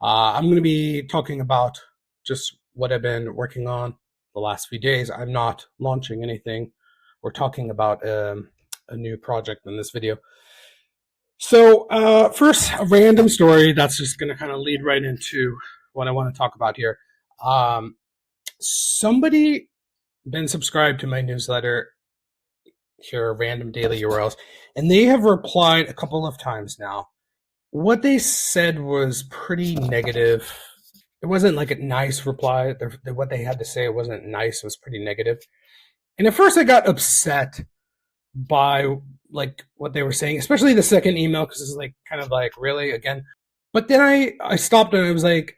I'm going to be talking about just what I've been working on the last few days. I'm not launching anything. We're talking about a new project in this video. So, first, a random story that's just going to kind of lead right into what I want to talk about here. Somebody been subscribed to my newsletter here, Random Daily URLs, and they have replied a couple of times now. What they said was pretty negative. It wasn't like a nice reply. What they had to say wasn't nice. It was pretty negative. And at first I got upset by like what they were saying, especially the second email, because it's like kind of like, really, again. But then I stopped and I was like,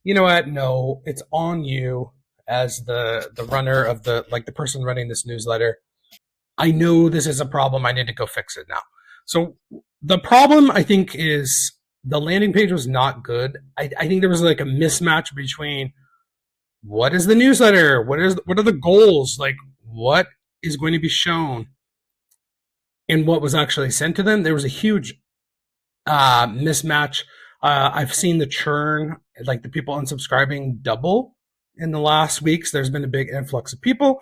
you know what? No, it's on you as the runner of the person running this newsletter. I know this is a problem. I need to go fix it now. So the problem, I think, is the landing page was not good. I think there was like a mismatch between what is the newsletter, what are the goals, like what is going to be shown, and what was actually sent to them. There was a huge mismatch. I've seen the churn, like the people unsubscribing, double in the last weeks. There's been a big influx of people.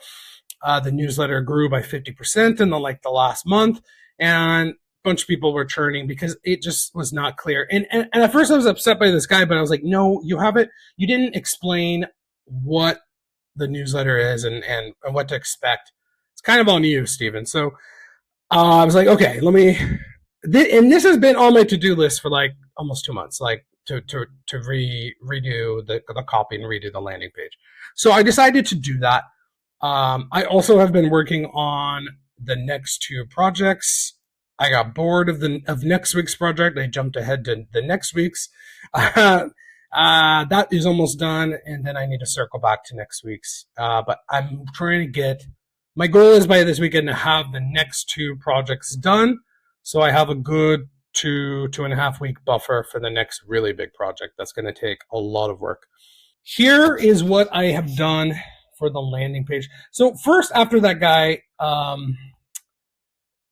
The newsletter grew by 50% in the last month, and a bunch of people were churning because it just was not clear. And at first I was upset by this guy, but I was like, no, you haven't. You didn't explain what the newsletter is and what to expect. It's kind of on you, Steven. So I was like, okay, let me. And this has been on my to-do list for like almost 2 months, like to redo the copy and redo the landing page. So I decided to do that. I also have been working on the next two projects. I got bored of next week's project. I jumped ahead to the next week's. That is almost done, and then I need to circle back to next week's. But I'm trying to get. My goal is by this weekend to have the next two projects done, so I have a good 2.5 week buffer for the next really big project that's going to take a lot of work. Here is what I have done for the landing page. So first, after that guy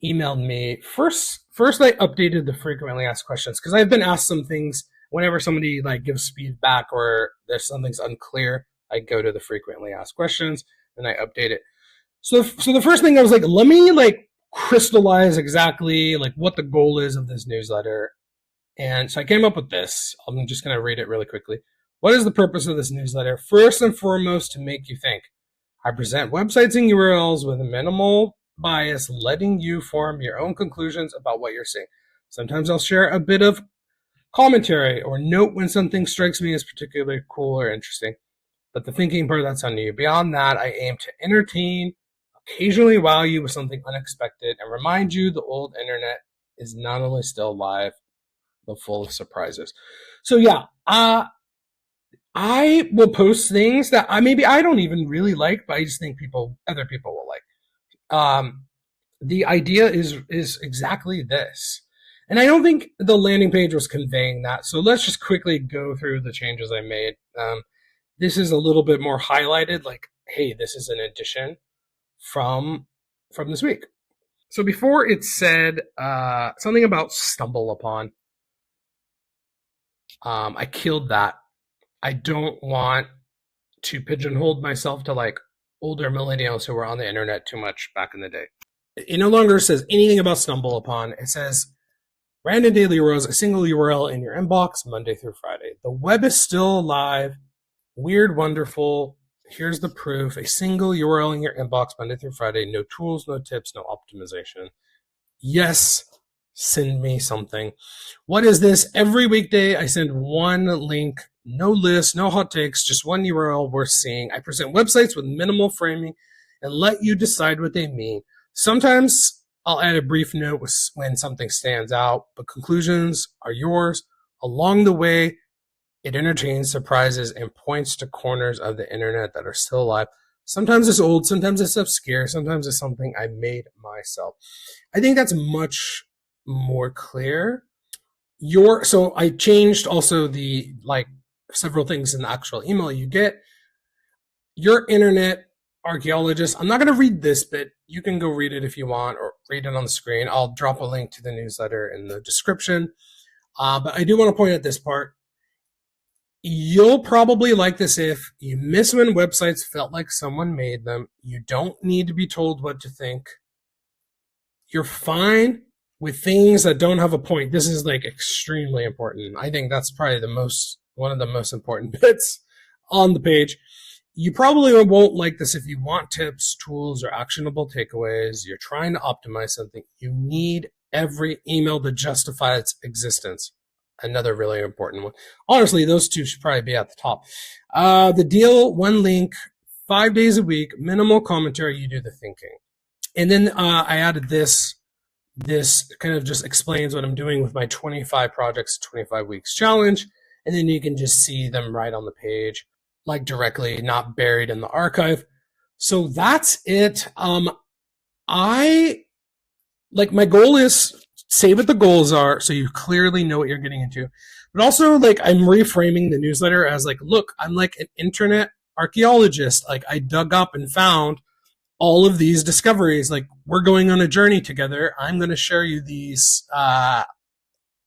emailed me, first I updated the frequently asked questions, because I've been asked some things whenever somebody like gives feedback or there's something's unclear. I go to the frequently asked questions and I update it. So the first thing I was like, let me like crystallize exactly like what the goal is of this newsletter. And so I came up with this. I'm just going to read it really quickly. What is the purpose of this newsletter? First and foremost, to make you think. I present websites and URLs with minimal bias, letting you form your own conclusions about what you're seeing. Sometimes I'll share a bit of commentary or note when something strikes me as particularly cool or interesting. But the thinking part, that's on you. Beyond that, I aim to entertain, occasionally wow you with something unexpected, and remind you the old internet is not only still alive, but full of surprises. So yeah, I will post things that maybe I don't even really like, but I just think other people will like. The idea is exactly this. And I don't think the landing page was conveying that. So let's just quickly go through the changes I made. This is a little bit more highlighted, like, hey, this is an addition from this week. So before it said something about stumble upon. I killed that. I don't want to pigeonhole myself to like older millennials who were on the internet too much back in the day. It no longer says anything about stumble upon. It says Random Daily URLs, a single URL in your inbox, Monday through Friday. The web is still alive. Weird, wonderful. Here's the proof. A single URL in your inbox, Monday through Friday. No tools, no tips, no optimization. Yes, send me something. What is this? Every weekday, I send one link, no list, no hot takes, just one URL worth seeing. I present websites with minimal framing and let you decide what they mean. Sometimes I'll add a brief note when something stands out, but conclusions are yours. Along the way, it entertains, surprises, and points to corners of the internet that are still alive. Sometimes it's old, sometimes it's obscure, sometimes it's something I made myself. I think that's much more clear. So I changed also the several things in the actual email you get. Your internet archaeologist. I'm not going to read this bit. You can go read it if you want, or read it on the screen. I'll drop a link to the newsletter in the description. But I do want to point out this part. You'll probably like this if you miss when websites felt like someone made them. You don't need to be told what to think. You're fine with things that don't have a point. This is like extremely important. I think that's probably one of the most important bits on the page. You probably won't like this if you want tips, tools, or actionable takeaways. You're trying to optimize something. You need every email to justify its existence. Another really important one. Honestly, those two should probably be at the top. The deal, one link, 5 days a week, minimal commentary, you do the thinking. And then I added this. This kind of just explains what I'm doing with my 25 projects, 25 weeks challenge. And then you can just see them right on the page, like directly, not buried in the archive. So that's it. My goal is say what the goals are so you clearly know what you're getting into. But also, like, I'm reframing the newsletter as like, look, I'm like an internet archaeologist. Like, I dug up and found all of these discoveries. Like, we're going on a journey together. I'm going to share you these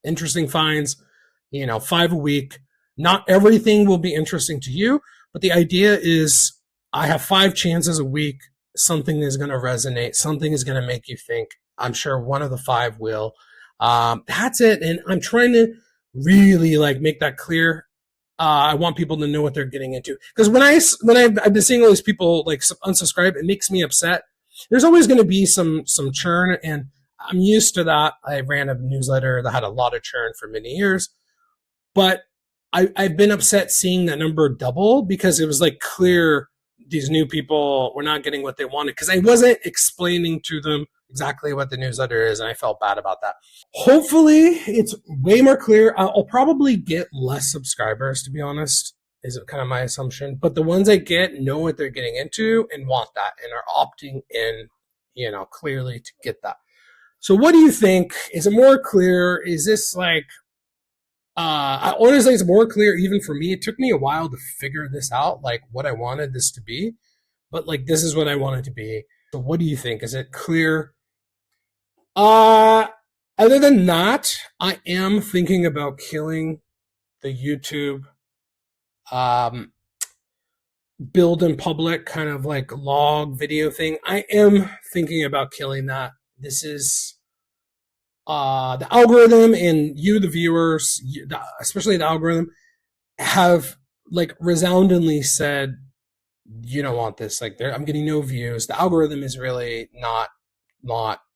interesting finds, 5 a week. Not everything will be interesting to you, but the idea is I have 5 chances a week. Something is going to resonate. Something is going to make you think. I'm sure one of the 5 will. That's it. And I'm trying to really make that clear. I want people to know what they're getting into. Because when I've been seeing all these people unsubscribe, it makes me upset. There's always going to be some churn, and I'm used to that. I ran a newsletter that had a lot of churn for many years, but I've been upset seeing that number double because it was clear these new people were not getting what they wanted because I wasn't explaining to them exactly what the newsletter is, and I felt bad about that. Hopefully, it's way more clear. I'll probably get less subscribers, to be honest, is kind of my assumption. But the ones I get know what they're getting into and want that and are opting in, clearly to get that. So what do you think? Is it more clear? Is this honestly, it's more clear even for me. It took me a while to figure this out, what I wanted this to be. But this is what I want it to be. So what do you think? Is it clear? Other than that, I am thinking about killing the YouTube build in public kind of log video thing. I am thinking about killing that. This is the algorithm and you, the viewers, especially the algorithm, have resoundingly said you don't want this. I'm getting no views. The algorithm is really not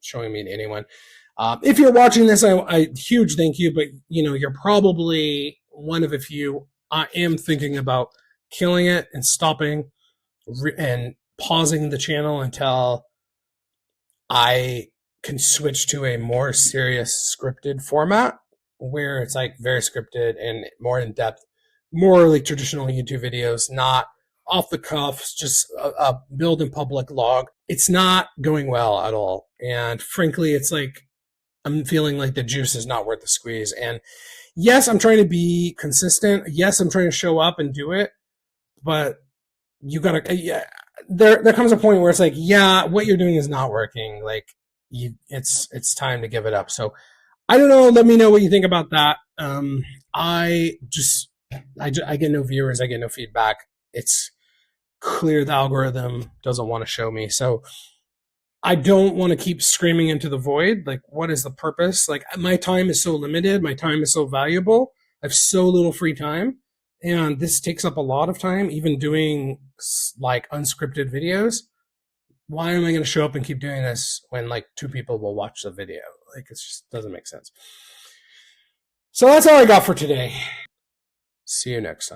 showing me to anyone. If you're watching this, I huge thank you, but you're probably one of a few. I am thinking about killing it and stopping and pausing the channel until I can switch to a more serious scripted format where it's very scripted and more in depth, more traditional YouTube videos, not off the cuffs, just a build in public log. It's not going well at all. And frankly, it's I'm feeling the juice is not worth the squeeze. And yes, I'm trying to be consistent. Yes, I'm trying to show up and do it. But you gotta, there comes a point where it's what you're doing is not working. It's time to give it up. So I don't know. Let me know what you think about that. I get no viewers. I get no feedback. It's clear the algorithm doesn't want to show me. So I don't want to keep screaming into the void. What is the purpose? My time is so limited. My time is so valuable. I have so little free time. And this takes up a lot of time, even doing unscripted videos. Why am I going to show up and keep doing this when 2 people will watch the video? It just doesn't make sense. So that's all I got for today. See you next time.